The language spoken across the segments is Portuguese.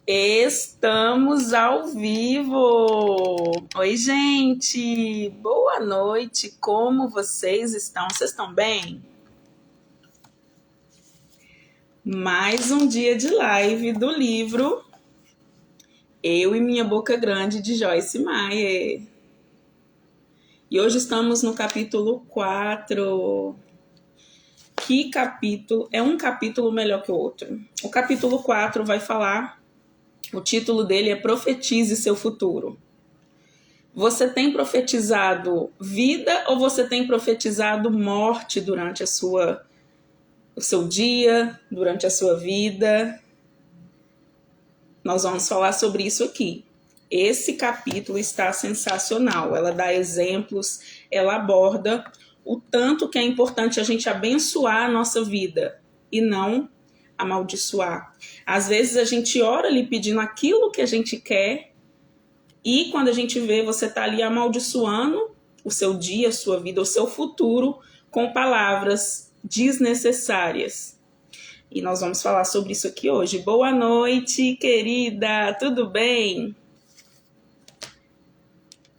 Estamos ao vivo! Oi, gente! Boa noite! Como vocês estão? Vocês estão bem? Mais um dia de live do livro Eu e Minha Boca Grande, de Joyce Meyer. E hoje estamos no capítulo 4. Que capítulo? É um capítulo melhor que o outro. O capítulo 4 vai falar... O título dele é Profetize Seu Futuro. Você tem profetizado vida ou você tem profetizado morte durante o seu dia, durante a sua vida? Nós vamos falar sobre isso aqui. Esse capítulo está sensacional. Ela dá exemplos, ela aborda o tanto que é importante a gente abençoar a nossa vida e não amaldiçoar. Às vezes a gente ora ali pedindo aquilo que a gente quer e quando a gente vê, você está ali amaldiçoando o seu dia, a sua vida, o seu futuro com palavras desnecessárias. E nós vamos falar sobre isso aqui hoje. Boa noite, querida, tudo bem?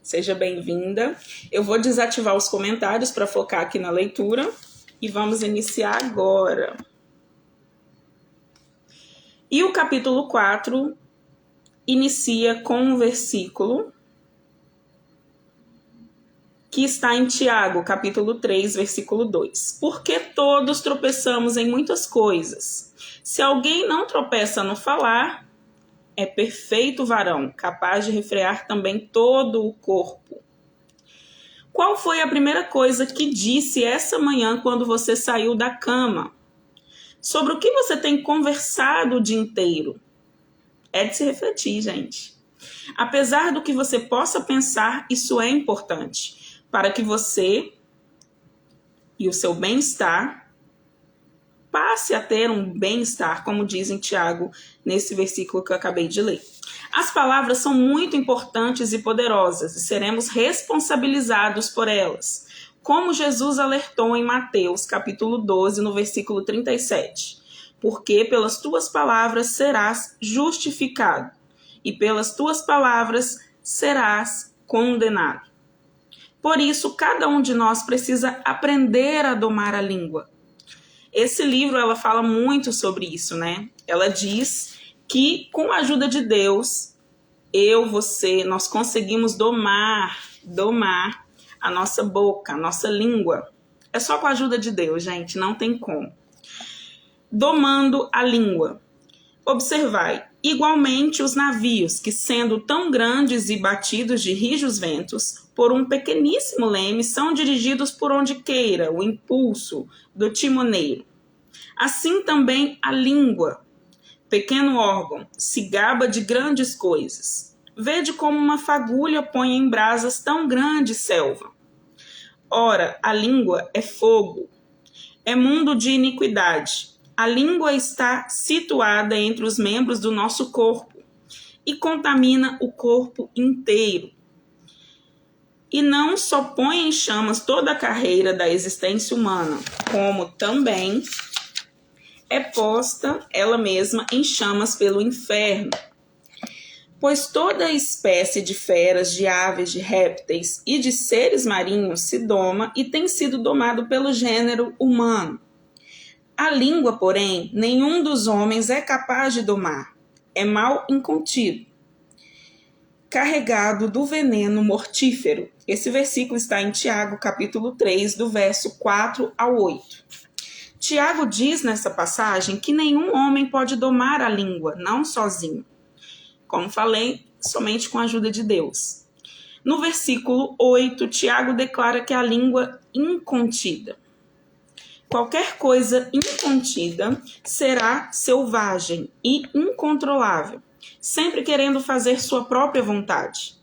Seja bem-vinda. Eu vou desativar os comentários para focar aqui na leitura e vamos iniciar agora. E o capítulo 4 inicia com um versículo que está em Tiago, capítulo 3, versículo 2. Porque todos tropeçamos em muitas coisas. Se alguém não tropeça no falar, é perfeito varão, capaz de refrear também todo o corpo. Qual foi a primeira coisa que disse essa manhã quando você saiu da cama? Sobre o que você tem conversado o dia inteiro? É de se refletir, gente. Apesar do que você possa pensar, isso é importante para que você e o seu bem-estar passe a ter um bem-estar, como diz em Tiago, nesse versículo que eu acabei de ler. As palavras são muito importantes e poderosas e seremos responsabilizados por elas, como Jesus alertou em Mateus, capítulo 12, no versículo 37. Porque pelas tuas palavras serás justificado, e pelas tuas palavras serás condenado. Por isso, cada um de nós precisa aprender a domar a língua. Esse livro, ela fala muito sobre isso, né? Ela diz que, com a ajuda de Deus, você, nós conseguimos domar a nossa boca, a nossa língua. É só com a ajuda de Deus, gente, não tem como. Domando a língua. Observai, igualmente os navios, que sendo tão grandes e batidos de rijos ventos, por um pequeníssimo leme, são dirigidos por onde queira o impulso do timoneiro. Assim também a língua, pequeno órgão, se gaba de grandes coisas. Vede como uma fagulha põe em brasas tão grande selva. Ora, a língua é fogo, é mundo de iniquidade. A língua está situada entre os membros do nosso corpo e contamina o corpo inteiro. E não só põe em chamas toda a carreira da existência humana, como também é posta ela mesma em chamas pelo inferno. Pois toda espécie de feras, de aves, de répteis e de seres marinhos se doma e tem sido domado pelo gênero humano. A língua, porém, nenhum dos homens é capaz de domar. É mal incontido, carregado do veneno mortífero. Esse versículo está em Tiago, capítulo 3, do verso 4 ao 8. Tiago diz nessa passagem que nenhum homem pode domar a língua, não sozinho. Como falei, somente com a ajuda de Deus. No versículo 8, Tiago declara que a língua incontida. Qualquer coisa incontida será selvagem e incontrolável, sempre querendo fazer sua própria vontade.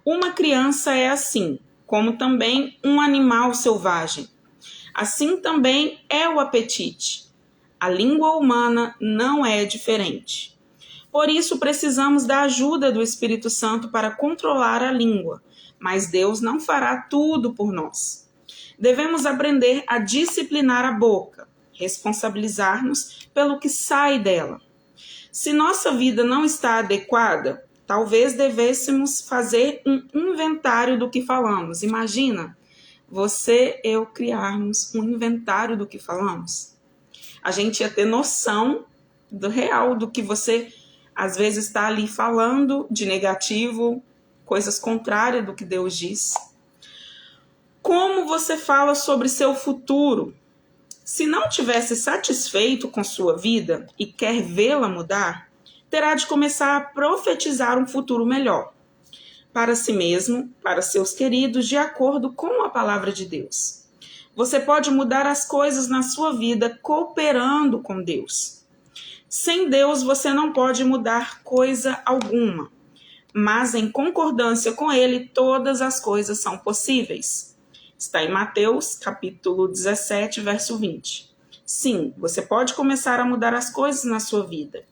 Uma criança é assim, como também um animal selvagem. Assim também é o apetite. A língua humana não é diferente. Por isso precisamos da ajuda do Espírito Santo para controlar a língua, mas Deus não fará tudo por nós. Devemos aprender a disciplinar a boca, responsabilizar-nos pelo que sai dela. Se nossa vida não está adequada, talvez devêssemos fazer um inventário do que falamos. Imagina eu criarmos um inventário do que falamos. A gente ia ter noção do real, do que você às vezes está ali falando de negativo, coisas contrárias do que Deus diz. Como você fala sobre seu futuro? Se não tivesse satisfeito com sua vida e quer vê-la mudar, terá de começar a profetizar um futuro melhor para si mesmo, para seus queridos, de acordo com a palavra de Deus. Você pode mudar as coisas na sua vida cooperando com Deus. Sem Deus, você não pode mudar coisa alguma, mas em concordância com Ele, todas as coisas são possíveis. Está em Mateus, capítulo 17, verso 20. Sim, você pode começar a mudar as coisas na sua vida.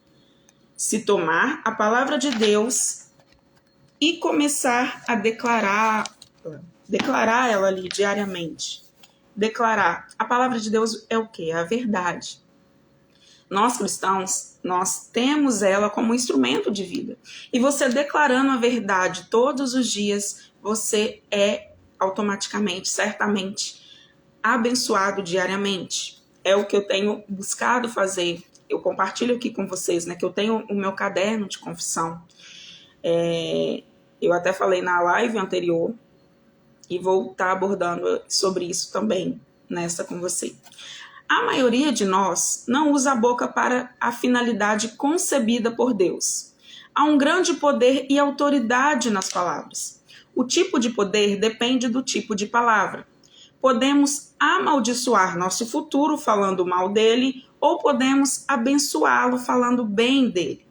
Se tomar a palavra de Deus e começar a declarar ela ali diariamente. Declarar. A palavra de Deus é o quê? É a verdade. Nós cristãos, nós temos ela como instrumento de vida. E você declarando a verdade todos os dias, você é automaticamente, certamente, abençoado diariamente. É o que eu tenho buscado fazer. Eu compartilho aqui com vocês, né, que eu tenho o meu caderno de confissão. Eu até falei na live anterior e vou estar abordando sobre isso também nessa com você. A maioria de nós não usa a boca para a finalidade concebida por Deus. Há um grande poder e autoridade nas palavras. O tipo de poder depende do tipo de palavra. Podemos amaldiçoar nosso futuro falando mal dele ou podemos abençoá-lo falando bem dele.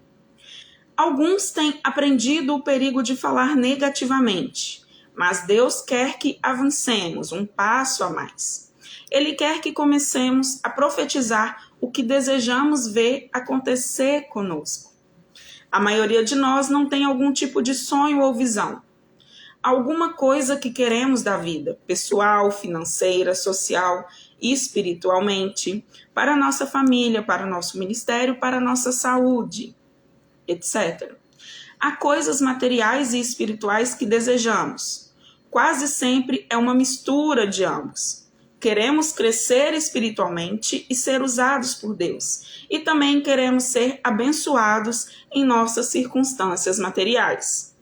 Alguns têm aprendido o perigo de falar negativamente, mas Deus quer que avancemos um passo a mais. Ele quer que comecemos a profetizar o que desejamos ver acontecer conosco. A maioria de nós não tem algum tipo de sonho ou visão. Alguma coisa que queremos da vida, pessoal, financeira, social e espiritualmente, para a nossa família, para o nosso ministério, para a nossa saúde, etc. Há coisas materiais e espirituais que desejamos. Quase sempre é uma mistura de ambos. Queremos crescer espiritualmente e ser usados por Deus. E também queremos ser abençoados em nossas circunstâncias materiais.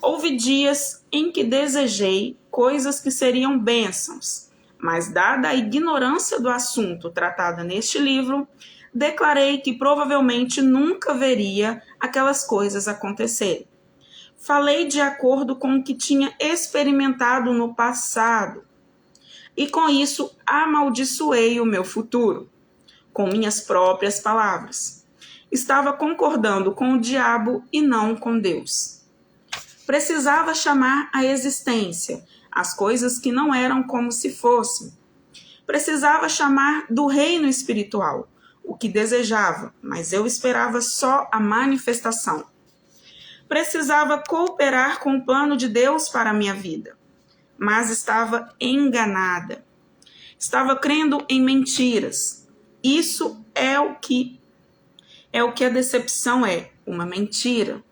Houve dias em que desejei coisas que seriam bênçãos, mas dada a ignorância do assunto tratado neste livro, declarei que provavelmente nunca veria aquelas coisas acontecerem. Falei de acordo com o que tinha experimentado no passado. E com isso amaldiçoei o meu futuro, com minhas próprias palavras. Estava concordando com o diabo e não com Deus. Precisava chamar à existência as coisas que não eram como se fossem. Precisava chamar do reino espiritual o que desejava, mas eu esperava só a manifestação. Precisava cooperar com o plano de Deus para a minha vida, mas estava enganada. Estava crendo em mentiras. Isso é o que a decepção é, uma mentira.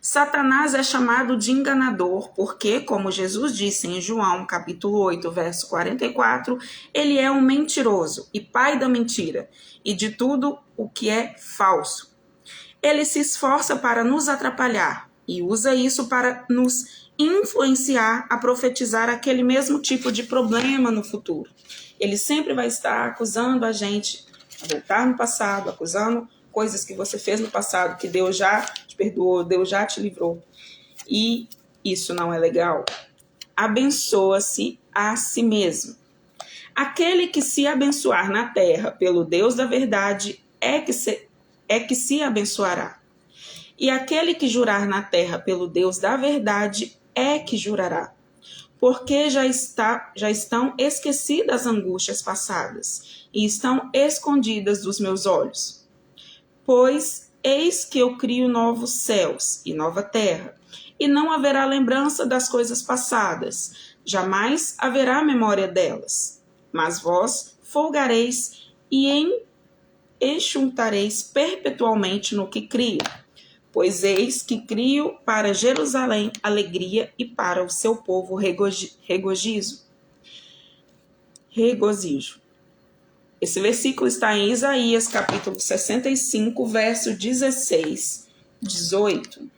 Satanás é chamado de enganador porque, como Jesus disse em João, capítulo 8, verso 44, ele é um mentiroso e pai da mentira e de tudo o que é falso. Ele se esforça para nos atrapalhar e usa isso para nos influenciar a profetizar aquele mesmo tipo de problema no futuro. Ele sempre vai estar acusando a gente a voltar no passado, acusando coisas que você fez no passado, que Deus já te perdoou, Deus já te livrou. E isso não é legal. Abençoa-se a si mesmo. Aquele que se abençoar na terra pelo Deus da verdade é que se abençoará. E aquele que jurar na terra pelo Deus da verdade é que jurará. Porque já estão esquecidas as angústias passadas e estão escondidas dos meus olhos. Pois eis que eu crio novos céus e nova terra, e não haverá lembrança das coisas passadas, jamais haverá memória delas. Mas vós folgareis e e juntareis perpetualmente no que crio. Pois eis que crio para Jerusalém alegria e para o seu povo regozijo. Esse versículo está em Isaías, capítulo 65, verso 16, 18.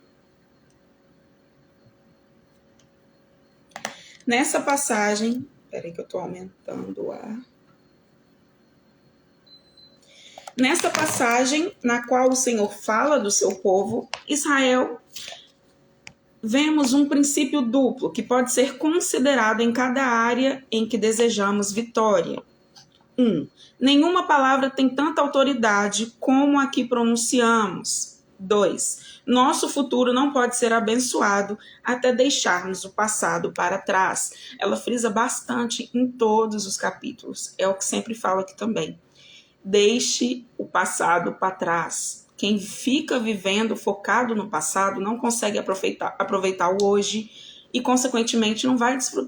Nessa passagem, peraí que eu estou aumentando o ar. Nessa passagem, na qual o Senhor fala do seu povo, Israel, vemos um princípio duplo que pode ser considerado em cada área em que desejamos vitória. 1. Nenhuma palavra tem tanta autoridade como a que pronunciamos. 2. Nosso futuro não pode ser abençoado até deixarmos o passado para trás. Ela frisa bastante em todos os capítulos. É o que sempre falo aqui também. Deixe o passado para trás. Quem fica vivendo focado no passado não consegue aproveitar o hoje e, consequentemente, não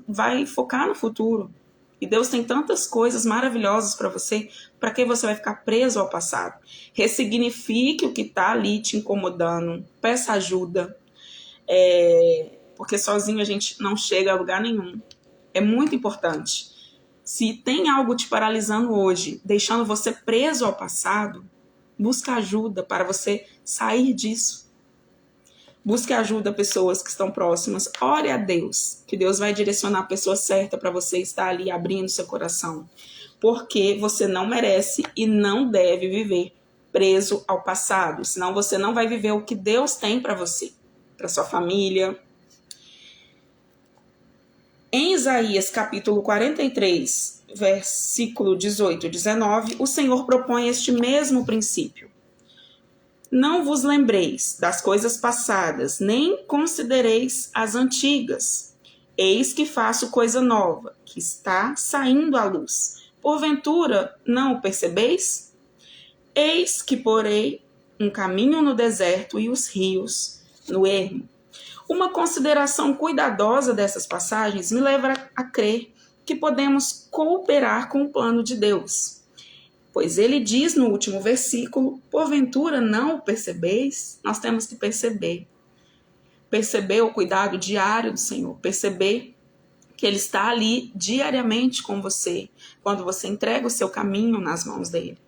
vai focar no futuro. E Deus tem tantas coisas maravilhosas para você, para que você vai ficar preso ao passado? Ressignifique o que está ali te incomodando, peça ajuda, porque sozinho a gente não chega a lugar nenhum. É muito importante. Se tem algo te paralisando hoje, deixando você preso ao passado, busca ajuda para você sair disso. Busque ajuda a pessoas que estão próximas. Ore a Deus, que Deus vai direcionar a pessoa certa para você estar ali abrindo seu coração. Porque você não merece e não deve viver preso ao passado. Senão você não vai viver o que Deus tem para você, para sua família. Em Isaías capítulo 43, versículo 18 e 19, o Senhor propõe este mesmo princípio. Não vos lembreis das coisas passadas, nem considereis as antigas. Eis que faço coisa nova, que está saindo à luz. Porventura, não o percebeis? Eis que porei um caminho no deserto e os rios no ermo. Uma consideração cuidadosa dessas passagens me leva a crer que podemos cooperar com o plano de Deus. Pois ele diz no último versículo, porventura não o percebeis? Nós temos que perceber. Perceber o cuidado diário do Senhor. Perceber que ele está ali diariamente com você, quando você entrega o seu caminho nas mãos dele.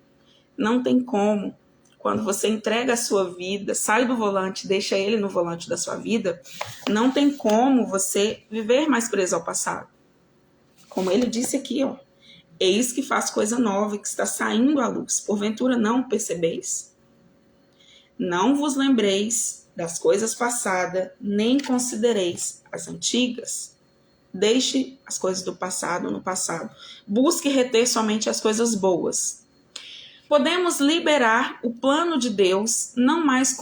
Não tem como. Quando você entrega a sua vida, sai do volante, deixa ele no volante da sua vida, não tem como você viver mais preso ao passado. Como ele disse aqui, ó. Eis que faz coisa nova que está saindo à luz. Porventura não percebeis? Não vos lembreis das coisas passadas, nem considereis as antigas. Deixe as coisas do passado no passado. Busque reter somente as coisas boas. Podemos liberar o plano de Deus, não mais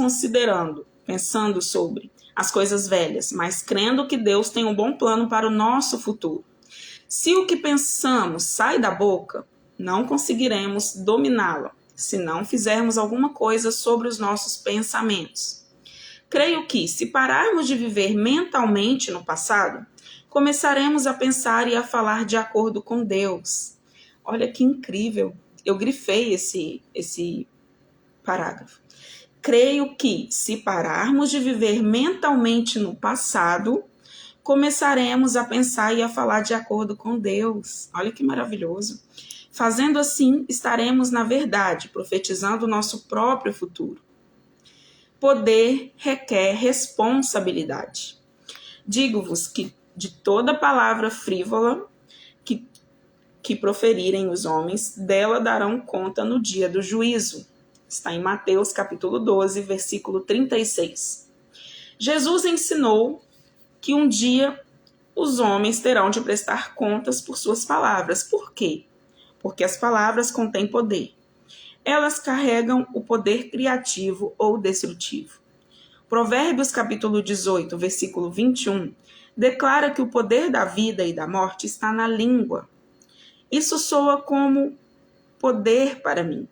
pensando sobre as coisas velhas, mas crendo que Deus tem um bom plano para o nosso futuro. Se o que pensamos sai da boca, não conseguiremos dominá-la, se não fizermos alguma coisa sobre os nossos pensamentos. Creio que, se pararmos de viver mentalmente no passado, começaremos a pensar e a falar de acordo com Deus. Olha que incrível! Eu grifei esse parágrafo. Creio que, se pararmos de viver mentalmente no passado, começaremos a pensar e a falar de acordo com Deus. Olha que maravilhoso. Fazendo assim, estaremos na verdade, profetizando o nosso próprio futuro. Poder requer responsabilidade. Digo-vos que de toda palavra frívola que proferirem os homens, dela darão conta no dia do juízo. Está em Mateus capítulo 12, versículo 36. Jesus ensinou que um dia os homens terão de prestar contas por suas palavras. Por quê? Porque as palavras contêm poder. Elas carregam o poder criativo ou destrutivo. Provérbios capítulo 18, versículo 21, declara que o poder da vida e da morte está na língua. Isso soa como poder para mim.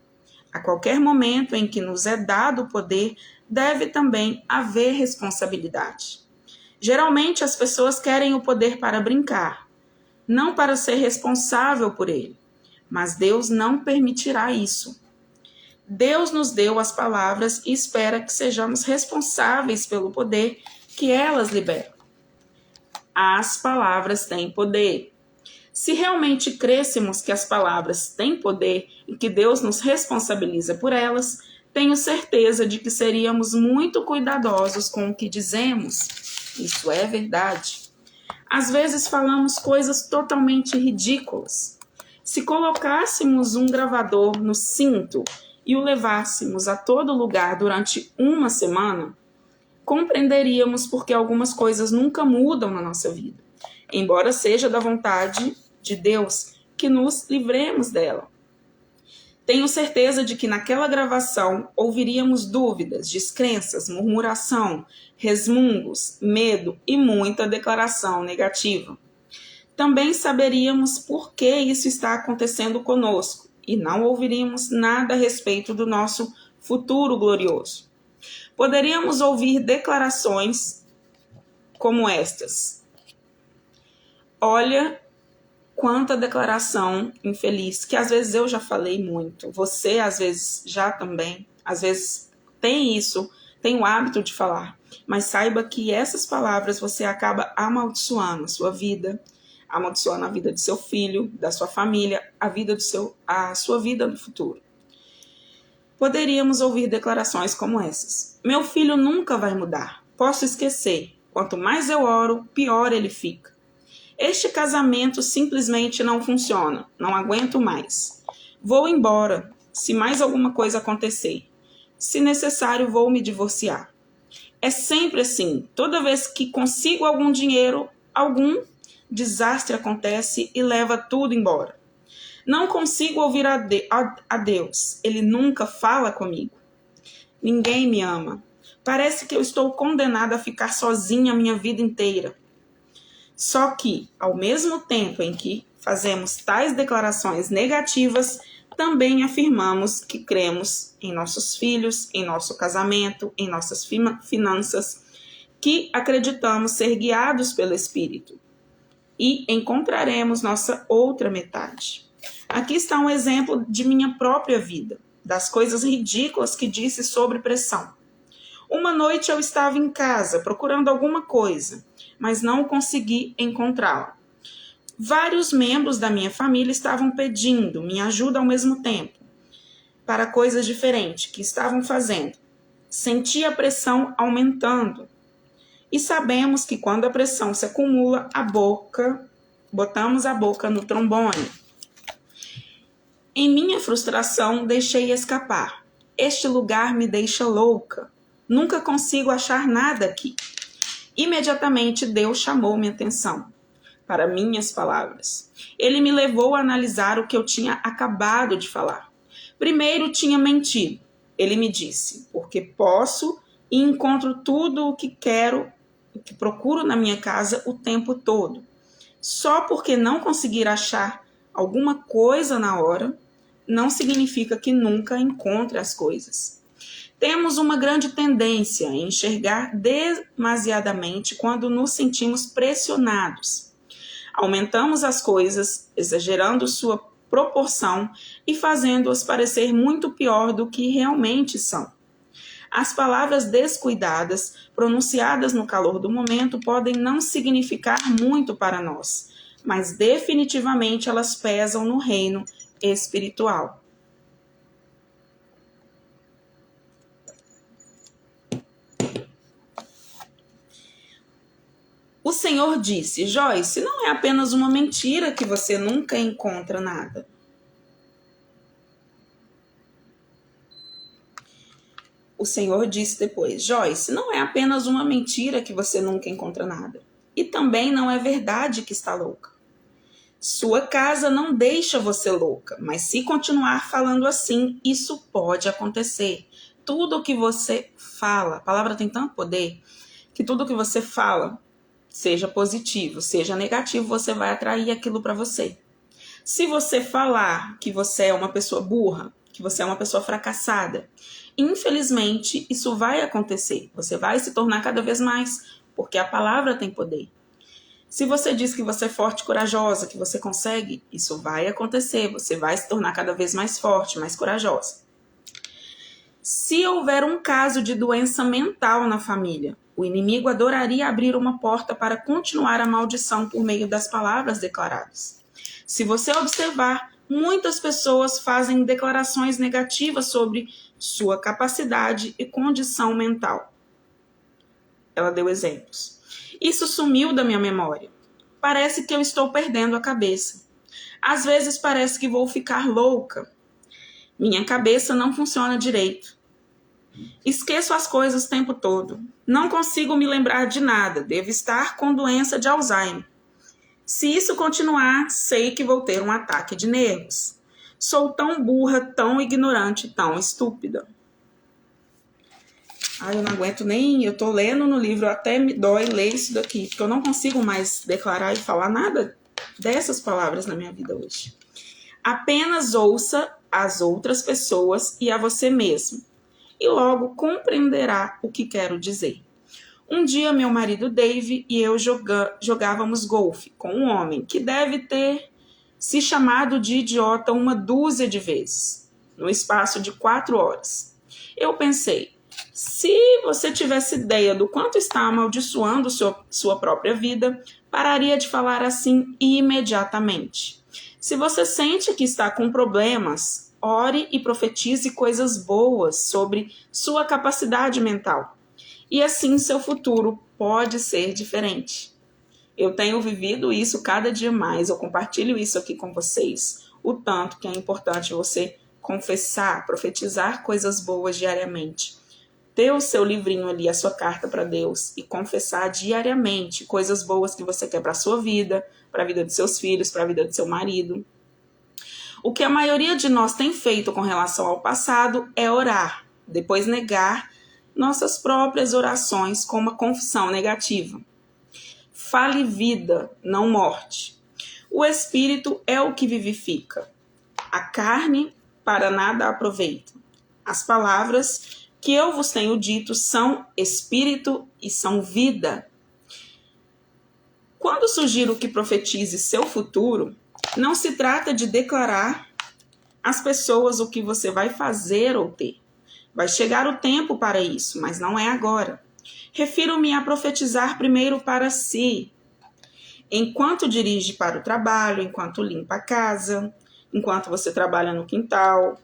A qualquer momento em que nos é dado o poder, deve também haver responsabilidade. Geralmente as pessoas querem o poder para brincar, não para ser responsável por ele. Mas Deus não permitirá isso. Deus nos deu as palavras e espera que sejamos responsáveis pelo poder que elas liberam. As palavras têm poder. Se realmente crêssemos que as palavras têm poder e que Deus nos responsabiliza por elas, tenho certeza de que seríamos muito cuidadosos com o que dizemos. Isso é verdade. Às vezes falamos coisas totalmente ridículas. Se colocássemos um gravador no cinto e o levássemos a todo lugar durante uma semana, compreenderíamos porque algumas coisas nunca mudam na nossa vida, embora seja da vontade de Deus que nos livremos dela. Tenho certeza de que naquela gravação ouviríamos dúvidas, descrenças, murmuração, resmungos, medo e muita declaração negativa. Também saberíamos por que isso está acontecendo conosco e não ouviríamos nada a respeito do nosso futuro glorioso. Poderíamos ouvir declarações como estas: olha, quanta declaração infeliz, que às vezes eu já falei muito, você às vezes já também, às vezes tem isso, tem o hábito de falar, mas saiba que essas palavras você acaba amaldiçoando a sua vida, amaldiçoando a vida do seu filho, da sua família, a sua vida no futuro. Poderíamos ouvir declarações como essas: meu filho nunca vai mudar, posso esquecer, quanto mais eu oro, pior ele fica. Este casamento simplesmente não funciona, não aguento mais. Vou embora, se mais alguma coisa acontecer. Se necessário, vou me divorciar. É sempre assim, toda vez que consigo algum dinheiro, algum desastre acontece e leva tudo embora. Não consigo ouvir a Deus, Ele nunca fala comigo. Ninguém me ama. Parece que eu estou condenada a ficar sozinha a minha vida inteira. Só que, ao mesmo tempo em que fazemos tais declarações negativas, também afirmamos que cremos em nossos filhos, em nosso casamento, em nossas finanças, que acreditamos ser guiados pelo Espírito e encontraremos nossa outra metade. Aqui está um exemplo de minha própria vida, das coisas ridículas que disse sobre pressão. Uma noite eu estava em casa procurando alguma coisa, mas não consegui encontrá-la. Vários membros da minha família estavam pedindo minha ajuda ao mesmo tempo, para coisas diferentes que estavam fazendo. Senti a pressão aumentando. E sabemos que quando a pressão se acumula, botamos a boca no trombone. Em minha frustração, deixei escapar. Este lugar me deixa louca. Nunca consigo achar nada aqui. Imediatamente Deus chamou minha atenção para minhas palavras. Ele me levou a analisar o que eu tinha acabado de falar. Primeiro tinha mentido. Ele me disse, porque posso e encontro tudo o que quero, o que procuro na minha casa o tempo todo. Só porque não conseguir achar alguma coisa na hora, não significa que nunca encontre as coisas. Temos uma grande tendência a enxergar demasiadamente quando nos sentimos pressionados. Aumentamos as coisas, exagerando sua proporção e fazendo-as parecer muito pior do que realmente são. As palavras descuidadas, pronunciadas no calor do momento, podem não significar muito para nós, mas definitivamente elas pesam no reino espiritual. O Senhor disse, Joyce, não é apenas uma mentira que você nunca encontra nada. O Senhor disse depois, Joyce, não é apenas uma mentira que você nunca encontra nada. E também não é verdade que está louca. Sua casa não deixa você louca, mas se continuar falando assim, isso pode acontecer. Tudo o que você fala, a palavra tem tanto poder, que tudo o que você fala, seja positivo, seja negativo, você vai atrair aquilo para você. Se você falar que você é uma pessoa burra, que você é uma pessoa fracassada, infelizmente isso vai acontecer. Você vai se tornar cada vez mais, porque a palavra tem poder. Se você diz que você é forte e corajosa, que você consegue, isso vai acontecer. Você vai se tornar cada vez mais forte, mais corajosa. Se houver um caso de doença mental na família, o inimigo adoraria abrir uma porta para continuar a maldição por meio das palavras declaradas. Se você observar, muitas pessoas fazem declarações negativas sobre sua capacidade e condição mental. Ela deu exemplos. Isso sumiu da minha memória. Parece que eu estou perdendo a cabeça. Às vezes parece que vou ficar louca. Minha cabeça não funciona direito. Esqueço as coisas o tempo todo. Não consigo me lembrar de nada. Devo estar com doença de Alzheimer. Se isso continuar, sei que vou ter um ataque de nervos. Sou tão burra, tão ignorante, tão estúpida. Eu não aguento nem... Eu tô lendo no livro, até me dói ler isso daqui, porque eu não consigo mais declarar e falar nada dessas palavras na minha vida hoje. Apenas ouça as outras pessoas e a você mesmo, e logo compreenderá o que quero dizer. Um dia, meu marido Dave e eu jogávamos golfe com um homem que deve ter se chamado de idiota uma dúzia de vezes, no espaço de 4 horas. Eu pensei, se você tivesse ideia do quanto está amaldiçoando sua própria vida, pararia de falar assim imediatamente. Se você sente que está com problemas, ore e profetize coisas boas sobre sua capacidade mental. E assim seu futuro pode ser diferente. Eu tenho vivido isso cada dia mais, eu compartilho isso aqui com vocês. O tanto que é importante você confessar, profetizar coisas boas diariamente. Ter o seu livrinho ali, a sua carta para Deus e confessar diariamente coisas boas que você quer para a sua vida, para a vida de seus filhos, para a vida de seu marido. O que a maioria de nós tem feito com relação ao passado é orar, depois negar nossas próprias orações com uma confissão negativa. Fale vida, não morte. O espírito é o que vivifica. A carne para nada aproveita. As palavras que eu vos tenho dito são espírito e são vida. Quando sugiro que profetize seu futuro, não se trata de declarar às pessoas o que você vai fazer ou ter. Vai chegar o tempo para isso, mas não é agora. Refiro-me a profetizar primeiro para si. Enquanto dirige para o trabalho, enquanto limpa a casa, enquanto você trabalha no quintal,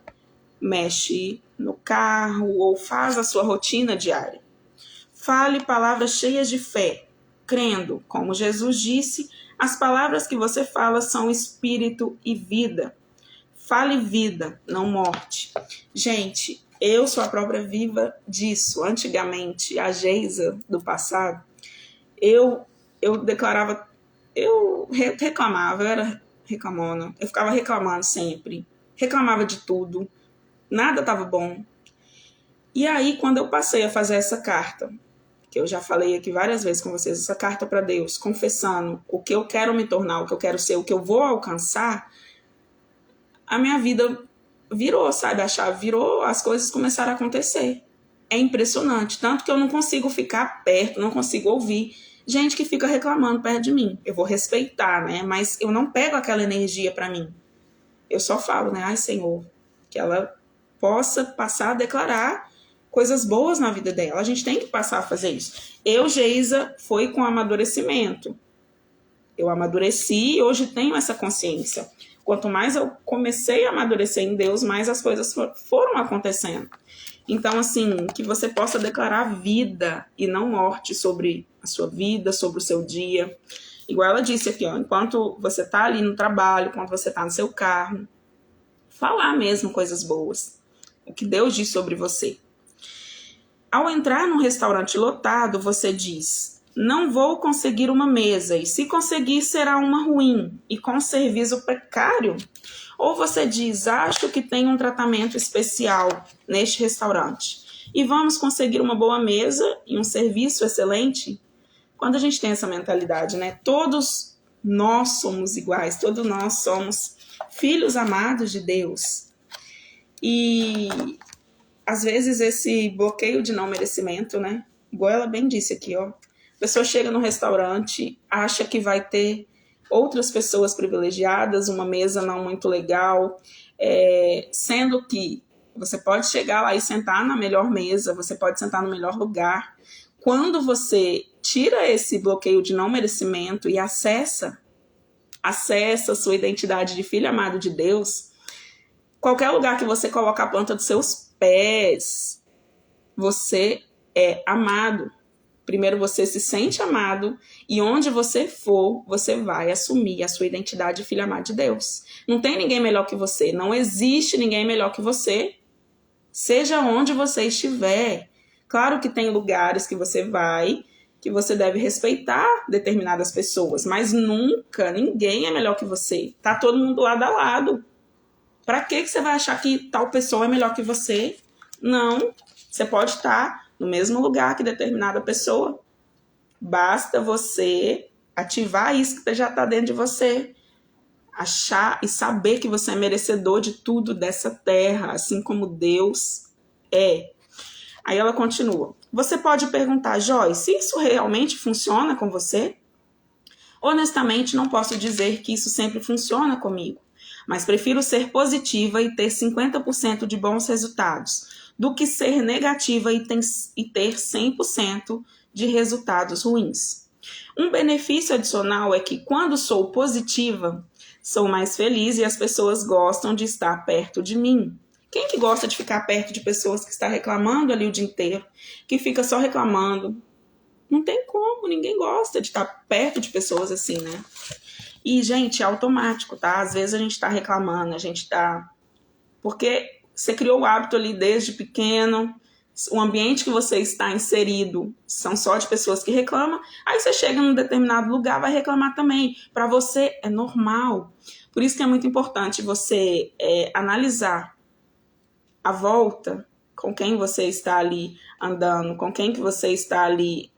mexe no carro ou faz a sua rotina diária. Fale palavras cheias de fé, crendo, como Jesus disse, as palavras que você fala são espírito e vida. Fale vida, não morte. Gente, eu sou a própria viva disso. Antigamente, a Geisa do passado, eu declarava, eu reclamava, eu era reclamona, eu ficava reclamando sempre, reclamava de tudo, nada estava bom. E aí, quando eu passei a fazer essa carta, que eu já falei aqui várias vezes com vocês, essa carta para Deus, confessando o que eu quero me tornar, o que eu quero ser, o que eu vou alcançar, a minha vida virou, sabe? A chave virou, as coisas começaram a acontecer. É impressionante, tanto que eu não consigo ficar perto, não consigo ouvir gente que fica reclamando perto de mim. Eu vou respeitar, né? Mas eu não pego aquela energia para mim. Eu só falo, né? Ai, Senhor, que ela possa passar a declarar coisas boas na vida dela. A gente tem que passar a fazer isso. Eu, Geisa, foi com amadurecimento. Eu amadureci e hoje tenho essa consciência. Quanto mais eu comecei a amadurecer em Deus, mais as coisas foram acontecendo. Então, assim, que você possa declarar vida e não morte sobre a sua vida, sobre o seu dia. Igual ela disse aqui, ó, enquanto você está ali no trabalho, enquanto você está no seu carro, falar mesmo coisas boas. O que Deus diz sobre você. Ao entrar num restaurante lotado, você diz: não vou conseguir uma mesa, e se conseguir será uma ruim, e com serviço precário? Ou você diz: acho que tem um tratamento especial neste restaurante, e vamos conseguir uma boa mesa e um serviço excelente? Quando a gente tem essa mentalidade, né? Todos nós somos iguais, todos nós somos filhos amados de Deus. E às vezes esse bloqueio de não merecimento, né? Igual ela bem disse aqui, ó. A pessoa chega no restaurante, acha que vai ter outras pessoas privilegiadas, uma mesa não muito legal, sendo que Você pode chegar lá e sentar na melhor mesa, você pode sentar no melhor lugar. Quando você tira esse bloqueio de não merecimento e acessa a sua identidade de filho amado de Deus, qualquer lugar que você coloca a planta dos seus pés, você é amado. Primeiro você se sente amado e onde você for, você vai assumir a sua identidade de filho amado de Deus. Não tem ninguém melhor que você, não existe ninguém melhor que você, seja onde você estiver. Claro que tem lugares que você vai, que você deve respeitar determinadas pessoas, mas nunca ninguém é melhor que você. Tá todo mundo lado a lado. Para que você vai achar que tal pessoa é melhor que você? Não, você pode estar no mesmo lugar que determinada pessoa. Basta você ativar isso que já está dentro de você. Achar e saber que você é merecedor de tudo dessa terra, assim como Deus é. Aí ela continua. Você pode perguntar, Joyce, se isso realmente funciona com você? Honestamente, não posso dizer que isso sempre funciona comigo, mas prefiro ser positiva e ter 50% de bons resultados do que ser negativa e ter 100% de resultados ruins. Um benefício adicional é que quando sou positiva, sou mais feliz e as pessoas gostam de estar perto de mim. Quem que gosta de ficar perto de pessoas que está reclamando ali o dia inteiro, que fica só reclamando? Não tem como, ninguém gosta de estar perto de pessoas assim, né? E, gente, é automático, tá? Às vezes a gente tá reclamando, a gente tá... Porque você criou o hábito ali desde pequeno, o ambiente que você está inserido são só de pessoas que reclamam, aí você chega num determinado lugar, vai reclamar também. Para você é normal. Por isso que é muito importante você analisar a volta, com quem você está ali andando, com quem que você está ali...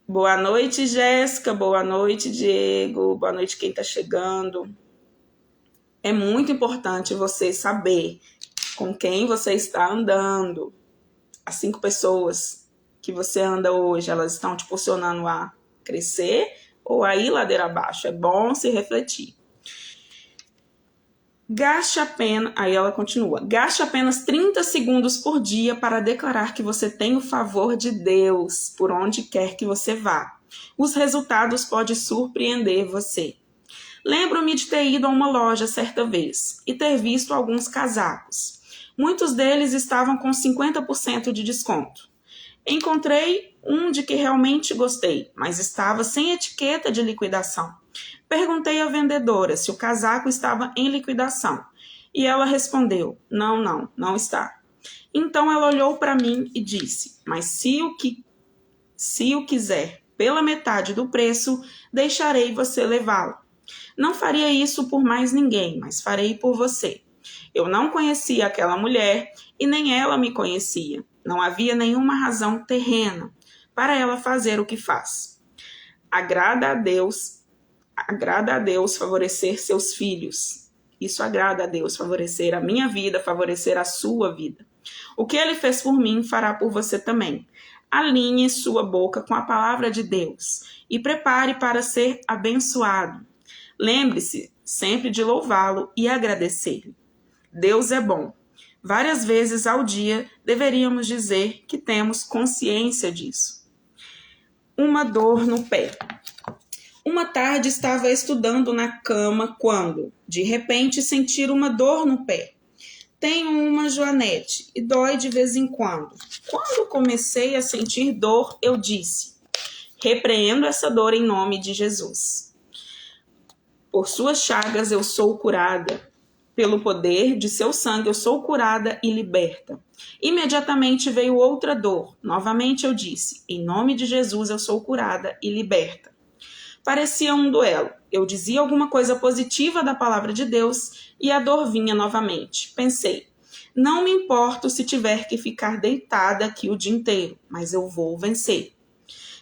Boa noite, Jéssica. Boa noite, Diego. Boa noite, quem está chegando. É muito importante você saber com quem você está andando. As 5 pessoas que você anda hoje, elas estão te impulsionando a crescer ou a ir ladeira abaixo. É bom se refletir. Aí ela continua. Gaste apenas 30 segundos por dia para declarar que você tem o favor de Deus por onde quer que você vá. Os resultados podem surpreender você. Lembro-me de ter ido a uma loja certa vez e ter visto alguns casacos. Muitos deles estavam com 50% de desconto. Encontrei um de que realmente gostei, mas estava sem etiqueta de liquidação. Perguntei à vendedora se o casaco estava em liquidação e ela respondeu, não está. Então ela olhou para mim e disse, mas se o quiser pela metade do preço, deixarei você levá-lo. Não faria isso por mais ninguém, mas farei por você. Eu não conhecia aquela mulher e nem ela me conhecia. Não havia nenhuma razão terrena para ela fazer o que faz. Agrada a Deus favorecer seus filhos. Isso agrada a Deus, favorecer a minha vida, favorecer a sua vida. O que ele fez por mim, fará por você também. Alinhe sua boca com a palavra de Deus e prepare para ser abençoado. Lembre-se sempre de louvá-lo e agradecer-lhe. Deus é bom. Várias vezes ao dia deveríamos dizer que temos consciência disso. Uma dor no pé. Uma tarde estava estudando na cama quando, de repente, senti uma dor no pé. Tenho uma joanete e dói de vez em quando. Quando comecei a sentir dor, eu disse, repreendo essa dor em nome de Jesus. Por suas chagas eu sou curada. Pelo poder de seu sangue eu sou curada e liberta. Imediatamente veio outra dor. Novamente eu disse, em nome de Jesus eu sou curada e liberta. Parecia um duelo. Eu dizia alguma coisa positiva da palavra de Deus e a dor vinha novamente. Pensei, não me importo se tiver que ficar deitada aqui o dia inteiro, mas eu vou vencer.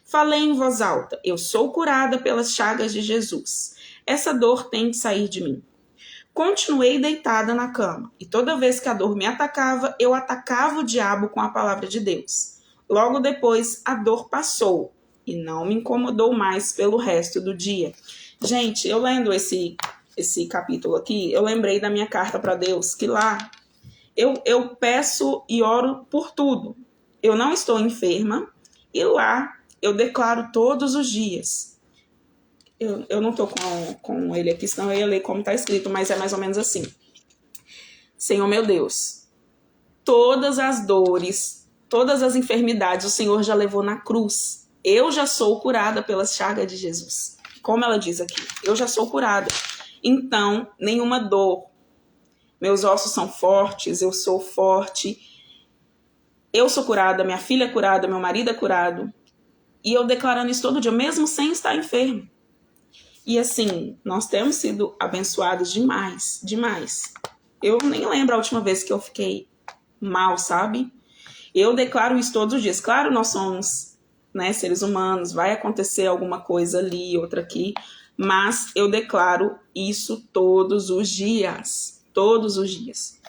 Falei em voz alta, eu sou curada pelas chagas de Jesus. Essa dor tem que sair de mim. Continuei deitada na cama e toda vez que a dor me atacava, eu atacava o diabo com a palavra de Deus. Logo depois, a dor passou e não me incomodou mais pelo resto do dia. Gente, eu lendo esse esse capítulo aqui, eu lembrei da minha carta para Deus, que lá eu peço e oro por tudo. Eu não estou enferma e lá eu declaro todos os dias. Eu não estou com ele aqui, senão eu ia ler como está escrito, mas é mais ou menos assim. Senhor meu Deus, todas as dores, todas as enfermidades o Senhor já levou na cruz. Eu já sou curada pelas chagas de Jesus. Como ela diz aqui, eu já sou curada. Então, nenhuma dor. Meus ossos são fortes, eu sou forte. Eu sou curada, minha filha é curada, meu marido é curado. E eu declarando isso todo dia, mesmo sem estar enfermo. E assim, nós temos sido abençoados demais, demais. Eu nem lembro a última vez que eu fiquei mal, sabe? Eu declaro isso todos os dias. Claro, nós somos, né, seres humanos, vai acontecer alguma coisa ali, outra aqui, mas eu declaro isso todos os dias. Todos os dias.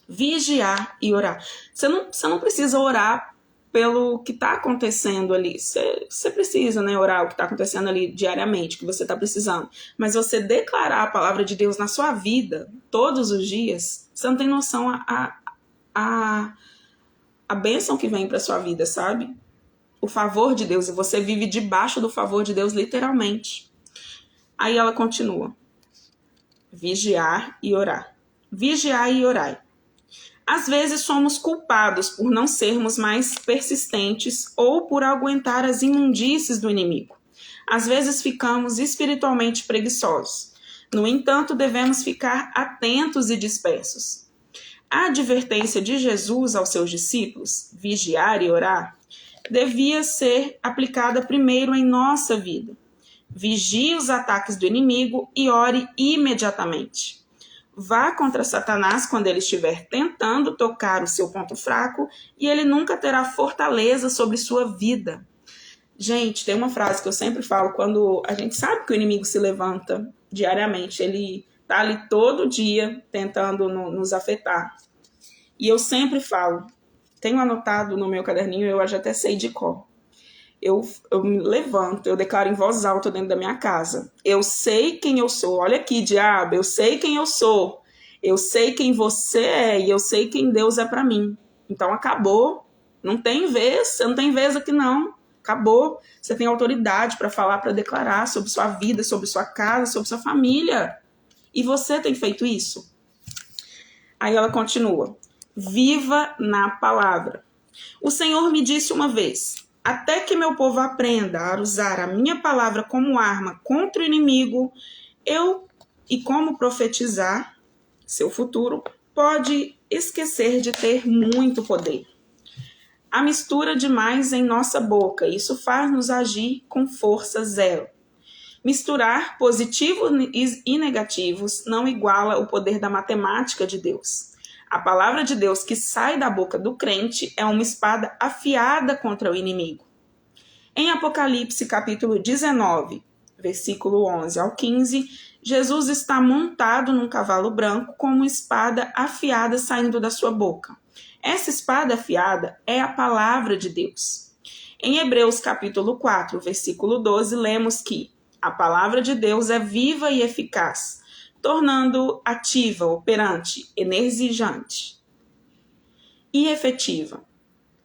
Vigiar e orar. Você não precisa orar pelo que está acontecendo ali. Você precisa, né, orar o que está acontecendo ali diariamente, que você está precisando. Mas você declarar a palavra de Deus na sua vida, todos os dias, você não tem noção a bênção que vem para sua vida, sabe? O favor de Deus. E você vive debaixo do favor de Deus, literalmente. Aí ela continua. Vigiar e orar. Vigiar e orar. Às vezes somos culpados por não sermos mais persistentes ou por aguentar as imundícies do inimigo. Às vezes ficamos espiritualmente preguiçosos. No entanto, devemos ficar atentos e dispersos. A advertência de Jesus aos seus discípulos, vigiar e orar, devia ser aplicada primeiro em nossa vida. Vigie os ataques do inimigo e ore imediatamente. Vá contra Satanás quando ele estiver tentando tocar o seu ponto fraco e ele nunca terá fortaleza sobre sua vida. Gente, tem uma frase que eu sempre falo quando a gente sabe que o inimigo se levanta diariamente. Ele está ali todo dia tentando nos afetar. E eu sempre falo, tenho anotado no meu caderninho, eu já até sei de cor. Eu me levanto, eu declaro em voz alta dentro da minha casa. Eu sei quem eu sou. Olha aqui, diabo, eu sei quem eu sou. Eu sei quem você é e eu sei quem Deus é para mim. Então acabou. Não tem vez, você não tem vez aqui não. Acabou. Você tem autoridade para falar, para declarar sobre sua vida, sobre sua casa, sobre sua família. E você tem feito isso? Aí ela continua. Viva na palavra. O Senhor me disse uma vez: até que meu povo aprenda a usar a minha palavra como arma contra o inimigo, e como profetizar seu futuro, pode esquecer de ter muito poder. A mistura demais em nossa boca, isso faz-nos agir com força zero. Misturar positivos e negativos não iguala o poder da matemática de Deus. A palavra de Deus que sai da boca do crente é uma espada afiada contra o inimigo. Em Apocalipse capítulo 19, versículo 11 ao 15, Jesus está montado num cavalo branco com uma espada afiada saindo da sua boca. Essa espada afiada é a palavra de Deus. Em Hebreus capítulo 4, versículo 12, lemos que a palavra de Deus é viva e eficaz, tornando ativa, operante, energizante e efetiva,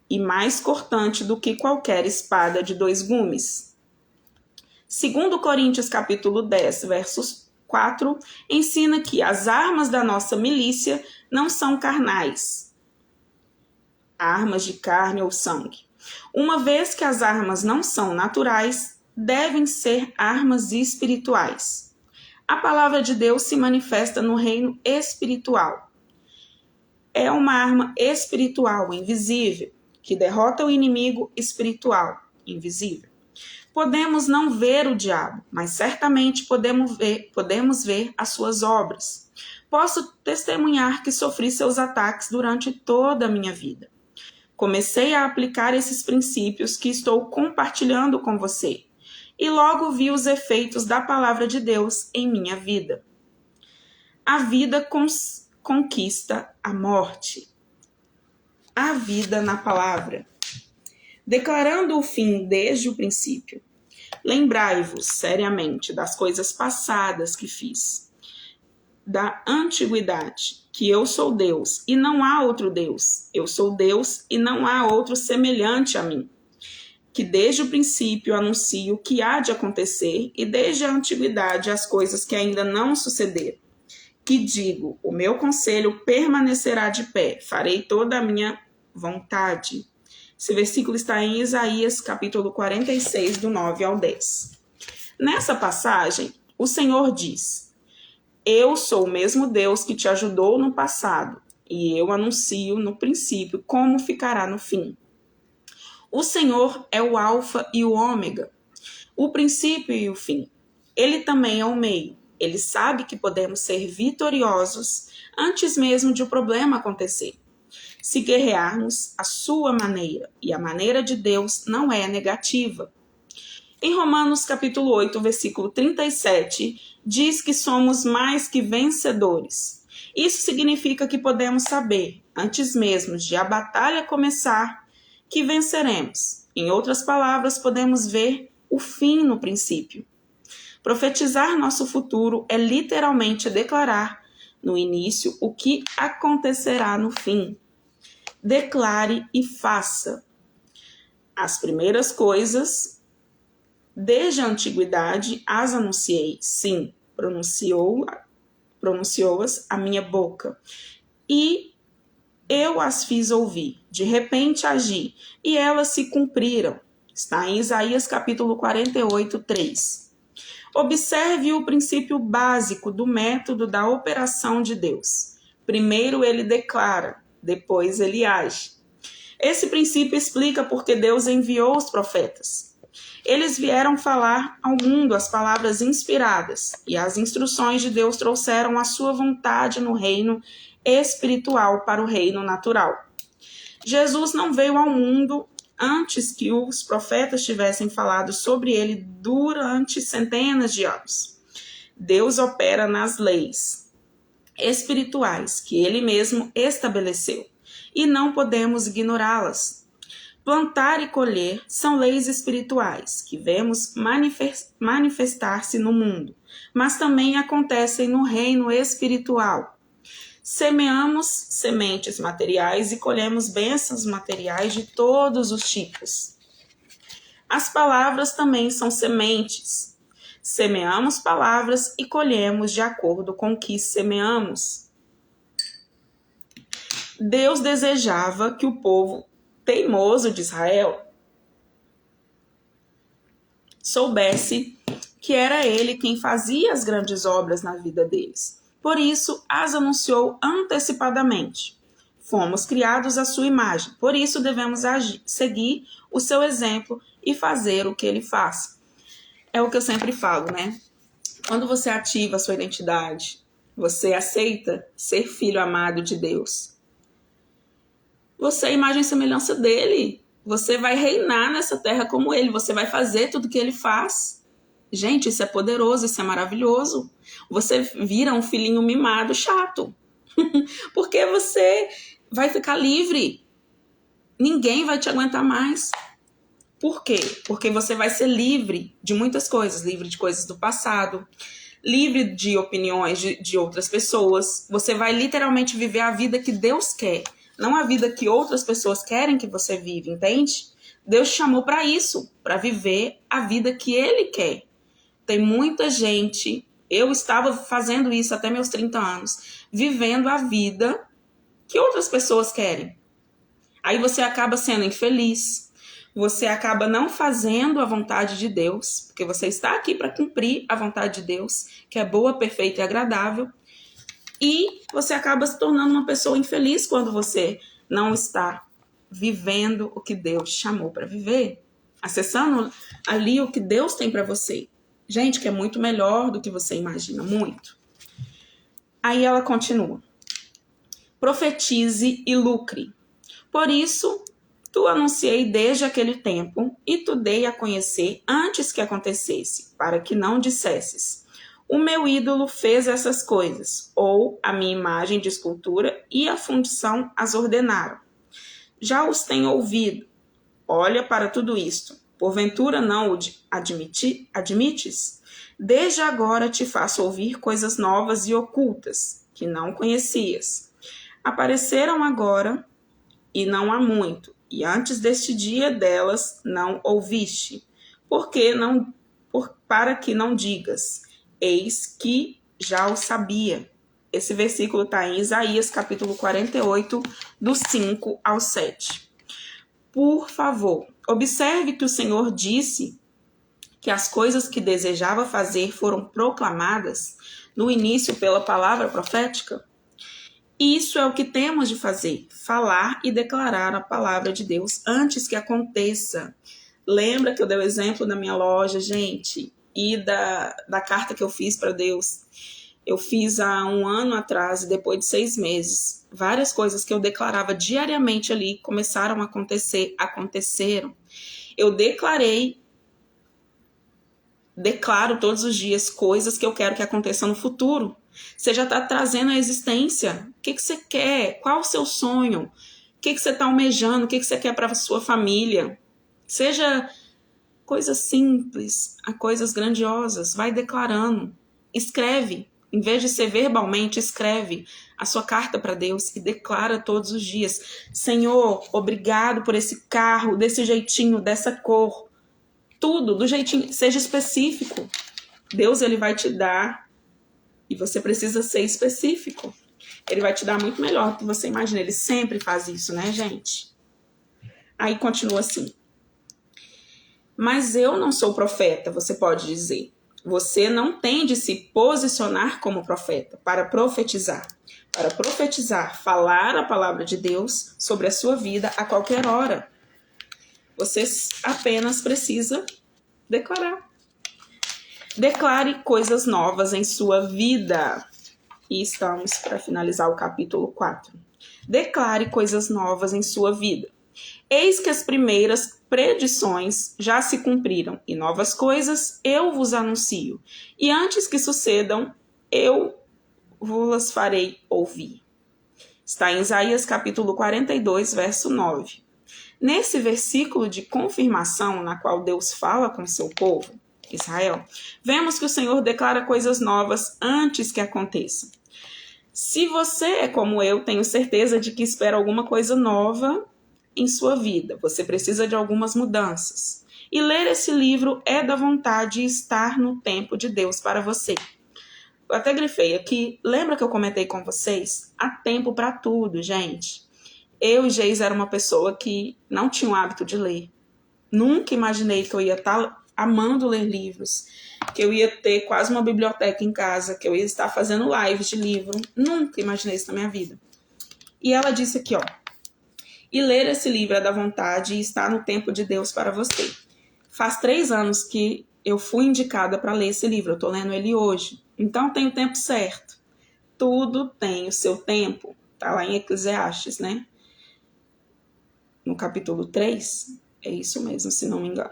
e mais cortante do que qualquer espada de dois gumes. Segundo Coríntios capítulo 10, versos 4, ensina que as armas da nossa milícia não são carnais, armas de carne ou sangue. Uma vez que as armas não são naturais, devem ser armas espirituais. A palavra de Deus se manifesta no reino espiritual. É uma arma espiritual, invisível, que derrota o inimigo espiritual, invisível. Podemos não ver o diabo, mas certamente podemos ver as suas obras. Posso testemunhar que sofri seus ataques durante toda a minha vida. Comecei a aplicar esses princípios que estou compartilhando com você, e logo vi os efeitos da palavra de Deus em minha vida. A vida conquista a morte. A vida na palavra. Declarando o fim desde o princípio. Lembrai-vos seriamente das coisas passadas que fiz. da antiguidade, que eu sou Deus e não há outro Deus. Eu sou Deus e não há outro semelhante a mim. Que desde o princípio anuncio o que há de acontecer e desde a antiguidade as coisas que ainda não sucederam. Que digo, o meu conselho permanecerá de pé, farei toda a minha vontade. Esse versículo está em Isaías, capítulo 46, do 9 ao 10. Nessa passagem, o Senhor diz: eu sou o mesmo Deus que te ajudou no passado, e eu anuncio no princípio como ficará no fim. O Senhor é o alfa e o ômega, o princípio e o fim. Ele também é o meio. Ele sabe que podemos ser vitoriosos antes mesmo de o problema acontecer. Se guerrearmos à sua maneira, e a maneira de Deus não é negativa. Em Romanos capítulo 8, versículo 37, diz que somos mais que vencedores. Isso significa que podemos saber, antes mesmo de a batalha começar, que venceremos. Em outras palavras, podemos ver o fim no princípio. Profetizar nosso futuro é literalmente declarar no início o que acontecerá no fim. Declare e faça. As primeiras coisas, desde a antiguidade, as anunciei. Sim, pronunciou-as a minha boca. E eu as fiz ouvir. De repente agi, e elas se cumpriram. Está em Isaías capítulo 48, 3. Observe o princípio básico do método da operação de Deus. Primeiro ele declara, depois ele age. Esse princípio explica por que Deus enviou os profetas. Eles vieram falar ao mundo as palavras inspiradas, e as instruções de Deus trouxeram a sua vontade no reino espiritual para o reino natural. Jesus não veio ao mundo antes que os profetas tivessem falado sobre ele durante centenas de anos. Deus opera nas leis espirituais que ele mesmo estabeleceu, e não podemos ignorá-las. Plantar e colher são leis espirituais que vemos manifestar-se no mundo, mas também acontecem no reino espiritual. Semeamos sementes materiais e colhemos bênçãos materiais de todos os tipos. As palavras também são sementes. Semeamos palavras e colhemos de acordo com o que semeamos. Deus desejava que o povo teimoso de Israel soubesse que era ele quem fazia as grandes obras na vida deles. Por isso, as anunciou antecipadamente. Fomos criados à sua imagem, por isso devemos seguir o seu exemplo e fazer o que ele faz. É o que eu sempre falo, né? Quando você ativa a sua identidade, você aceita ser filho amado de Deus. Você é a imagem e semelhança dele. Você vai reinar nessa terra como ele, você vai fazer tudo que ele faz. Gente, isso é poderoso, isso é maravilhoso. Você vira um filhinho mimado chato. Porque você vai ficar livre. Ninguém vai te aguentar mais. Por quê? Porque você vai ser livre de muitas coisas. Livre de coisas do passado. Livre de opiniões de outras pessoas. Você vai literalmente viver a vida que Deus quer. Não a vida que outras pessoas querem que você viva, entende? Deus te chamou para isso. Para viver a vida que Ele quer. Tem muita gente, eu estava fazendo isso até meus 30 anos, vivendo a vida que outras pessoas querem. Aí você acaba sendo infeliz, você acaba não fazendo a vontade de Deus, porque você está aqui para cumprir a vontade de Deus, que é boa, perfeita e agradável, e você acaba se tornando uma pessoa infeliz quando você não está vivendo o que Deus chamou para viver, acessando ali o que Deus tem para você. Gente, que é muito melhor do que você imagina, muito. Aí ela continua. Profetize e lucre. Por isso, tu anunciei desde aquele tempo e tu dei a conhecer antes que acontecesse, para que não dissesses. O meu ídolo fez essas coisas, ou a minha imagem de escultura e a fundição as ordenaram. Já os tenho ouvido. Olha para tudo isto. Porventura não o admites? Desde agora te faço ouvir coisas novas e ocultas, que não conhecias. Apareceram agora e não há muito, e antes deste dia delas não ouviste. Para que não digas, eis que já o sabia. Esse versículo está em Isaías, capítulo 48, do 5 ao 7. Por favor, observe que o Senhor disse que as coisas que desejava fazer foram proclamadas no início pela palavra profética. Isso é o que temos de fazer, falar e declarar a palavra de Deus antes que aconteça. Lembra que eu dei o exemplo da minha loja, gente, e da carta que eu fiz para Deus? Eu fiz há 1 ano atrás, e depois de 6 meses, várias coisas que eu declarava diariamente ali começaram a acontecer, aconteceram. Eu declaro todos os dias coisas que eu quero que aconteçam no futuro. Você já está trazendo à existência. O que você quer? Qual o seu sonho? O que você está almejando? O que você quer para a sua família? Seja coisas simples a coisas grandiosas. Vai declarando. Escreve. Em vez de ser verbalmente, escreve a sua carta para Deus e declara todos os dias. Senhor, obrigado por esse carro, desse jeitinho, dessa cor. Tudo do jeitinho. Seja específico. Deus, ele vai te dar. E você precisa ser específico. Ele vai te dar muito melhor do que você imagina. Ele sempre faz isso, né, gente? Aí continua assim. Mas eu não sou profeta, você pode dizer. Você não tem de se posicionar como profeta para profetizar. Para profetizar, falar a palavra de Deus sobre a sua vida a qualquer hora. Você apenas precisa declarar. Declare coisas novas em sua vida. E estamos para finalizar o capítulo 4. Declare coisas novas em sua vida. Eis que as primeiras predições já se cumpriram, e novas coisas eu vos anuncio. E antes que sucedam, eu vos farei ouvir. Está em Isaías capítulo 42, verso 9. Nesse versículo de confirmação, na qual Deus fala com seu povo, Israel, vemos que o Senhor declara coisas novas antes que aconteçam. Se você é como eu, tenho certeza de que espera alguma coisa nova em sua vida. Você precisa de algumas mudanças. E ler esse livro é da vontade de estar no tempo de Deus para você. Eu até grifei aqui. Lembra que eu comentei com vocês? Há tempo para tudo, gente. Eu e Geis era uma pessoa que não tinha o hábito de ler. Nunca imaginei que eu ia estar amando ler livros, que eu ia ter quase uma biblioteca em casa, que eu ia estar fazendo lives de livro. Nunca imaginei isso na minha vida. E ela disse aqui, ó. E ler esse livro é da vontade e está no tempo de Deus para você. Faz 3 anos que eu fui indicada para ler esse livro. Eu estou lendo ele hoje. Então tem o tempo certo. Tudo tem o seu tempo. Está lá em Eclesiastes, né? No capítulo 3. É isso mesmo, se não me engano.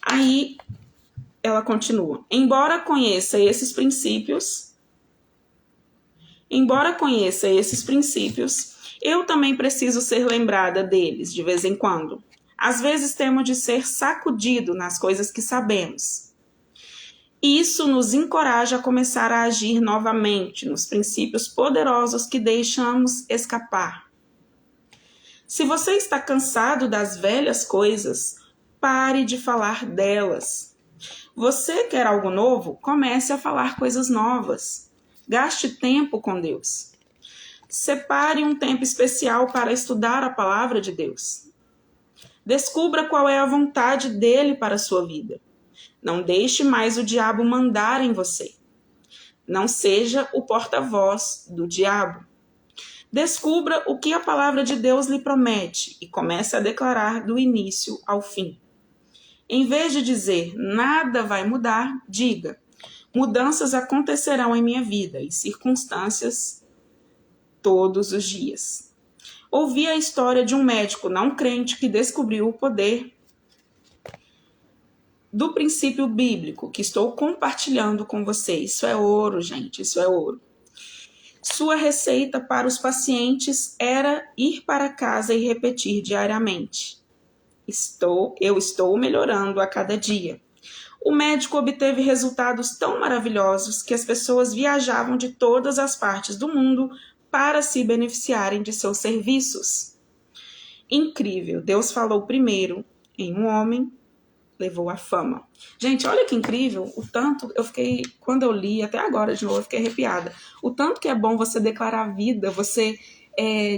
Aí ela continua. Embora conheça esses princípios, eu também preciso ser lembrada deles de vez em quando. Às vezes temos de ser sacudido nas coisas que sabemos. Isso nos encoraja a começar a agir novamente nos princípios poderosos que deixamos escapar. Se você está cansado das velhas coisas, pare de falar delas. Você quer algo novo? Comece a falar coisas novas. Gaste tempo com Deus. Separe um tempo especial para estudar a palavra de Deus. Descubra qual é a vontade dele para a sua vida. Não deixe mais o diabo mandar em você. Não seja o porta-voz do diabo. Descubra o que a palavra de Deus lhe promete e comece a declarar do início ao fim. Em vez de dizer, nada vai mudar, diga, mudanças acontecerão em minha vida e circunstâncias todos os dias. Ouvi a história de um médico não crente que descobriu o poder do princípio bíblico que estou compartilhando com você. Isso é ouro, gente, isso é ouro. Sua receita para os pacientes era ir para casa e repetir diariamente. Eu estou melhorando a cada dia. O médico obteve resultados tão maravilhosos que as pessoas viajavam de todas as partes do mundo para se beneficiarem de seus serviços. Incrível, Deus falou primeiro em um homem, levou a fama. Gente, olha que incrível, o tanto eu fiquei, quando eu li, até agora de novo, eu fiquei arrepiada. O tanto que é bom você declarar vida, você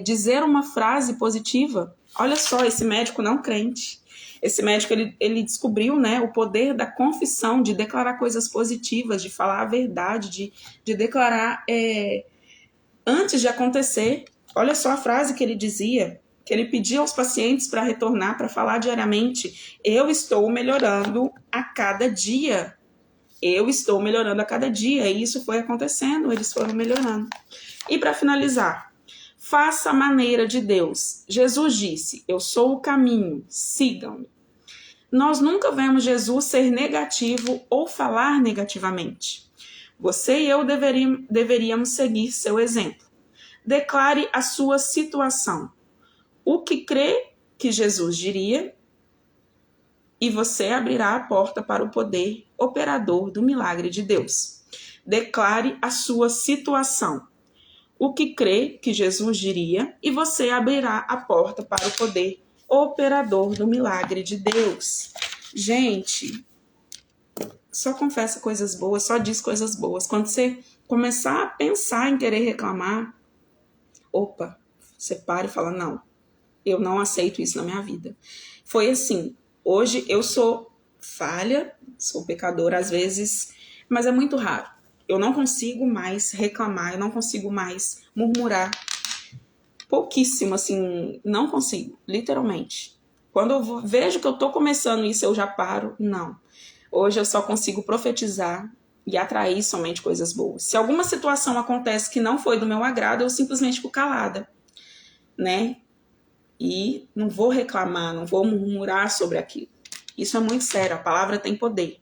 dizer uma frase positiva. Olha só, esse médico não crente. Esse médico, ele descobriu, né, o poder da confissão, de declarar coisas positivas, de falar a verdade, de declarar antes de acontecer. Olha só a frase que ele dizia, que ele pedia aos pacientes para retornar, para falar diariamente: eu estou melhorando a cada dia. Eu estou melhorando a cada dia. E isso foi acontecendo, eles foram melhorando. E para finalizar, faça a maneira de Deus. Jesus disse: eu sou o caminho, sigam-me. Nós nunca vemos Jesus ser negativo ou falar negativamente. Você e eu deveríamos seguir seu exemplo. Declare a sua situação. O que crê que Jesus diria, e você abrirá a porta para o poder operador do milagre de Deus. Declare a sua situação. O que crê que Jesus diria, e você abrirá a porta para o poder operador do milagre de Deus. Gente, só confessa coisas boas, só diz coisas boas. Quando você começar a pensar em querer reclamar, opa, você para e fala: não, eu não aceito isso na minha vida. Foi assim, hoje eu sou falha, sou pecadora às vezes, mas é muito raro. Eu não consigo mais reclamar, eu não consigo mais murmurar. Pouquíssimo, assim, não consigo, literalmente. Quando eu vejo que eu tô começando isso, eu já paro. Não. Hoje eu só consigo profetizar e atrair somente coisas boas. Se alguma situação acontece que não foi do meu agrado, eu simplesmente fico calada, né? E não vou reclamar, não vou murmurar sobre aquilo. Isso é muito sério, a palavra tem poder.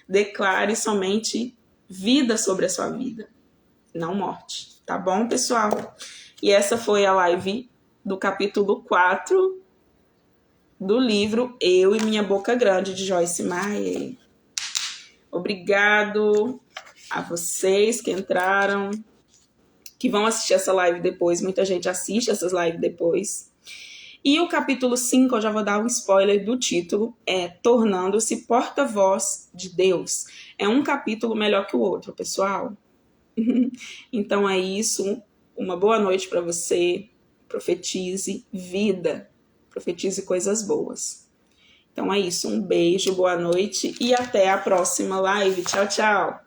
Declare somente vida sobre a sua vida, não morte. Tá bom, pessoal? E essa foi a live do capítulo 4 do livro Eu e Minha Boca Grande, de Joyce Meyer. Obrigado a vocês que entraram, que vão assistir essa live depois. Muita gente assiste essas lives depois. E o capítulo 5, eu já vou dar um spoiler do título, é Tornando-se Porta-Voz de Deus. É um capítulo melhor que o outro, pessoal. Então é isso. Uma boa noite para você. Profetize vida. Profetize coisas boas. Então é isso. Um beijo, boa noite e até a próxima live. Tchau, tchau.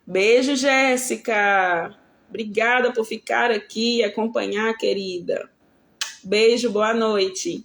Beijo, Jéssica. Obrigada por ficar aqui e acompanhar, querida. Beijo, boa noite.